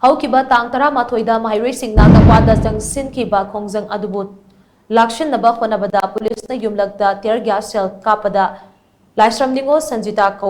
Houkhiba tang maheiroi maheiroi shingna Kappada changshinkhiba khongjang adubu lakshinnaba hotnabada police na Yumlakta tear gas shell Kappada Laishram ningol Sanjita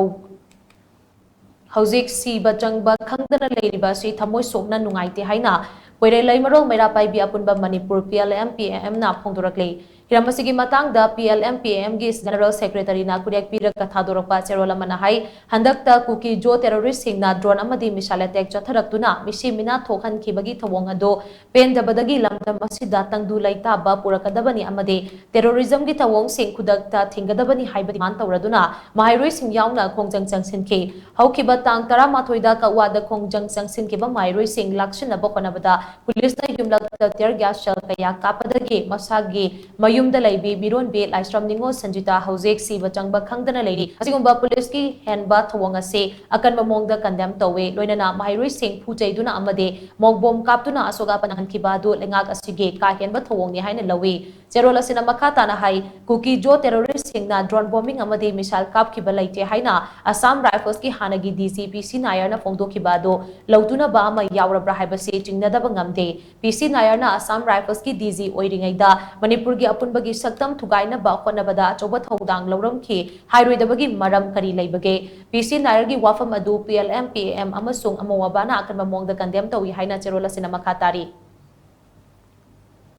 houjik Siba-Changba Khangdana Leiriba Asi Thamoi Sokna Nungaite haina Poirei Leimarol Meira Paibi Apunba Manipur PLMPAM na phongdorakli Hiramasigi matang da PLMPAM gi General Secretary na Kuriak Pira Kathadorokpa Cherola Manahai Handakta Kuki Jo terrorist singna drone amadi misal attack chatharaktuna misi mina thokhankhibagi thawong ado pendabadagi lamdam asida tangdu laitaba purakadabani amadi terrorism gi thawong sing khudakta thingadabani haibadi man tawraduna maheiroi sing yauna khongjang changshinkhi Houkhiba tang mathoida Kakwa da khongjang changshinkhiba maheiroi sing lakshinnaba khonabada police na Yumlakta tear gas shell kaya Kappadagi masagi Yumda laibi biron be Laishram ningol Sanjita houjik Siba-Changba Khangdana Leiri asigumba police ki henba thawong ase akan mamongda condemn tawe loinana maheiroi sing phujaiduna amade mogbom kaptuna asoga panankhiba du lengak asige ka henba thawong ni haina lawi Cherola sina makata na hai kuki jo terrorist singna drone bombing amade misal kapkhiba laite haina Assam Rifles ki hanagi DCP Nayar na phongdokhiba do lautuna ba ama yawrabra haibase chingnadaba ngamde PC Nayar na Assam Rifles ki DG oiringaida Manipur gi Apunba gi saktam thugaina ba hotnabada achoba thodang lauramki hairoidabagi maram kari leibage PC Nayar gi wafam adu PLMPAM amasung amawabana akan mamongda condemn tawi haina Cherola sina makatari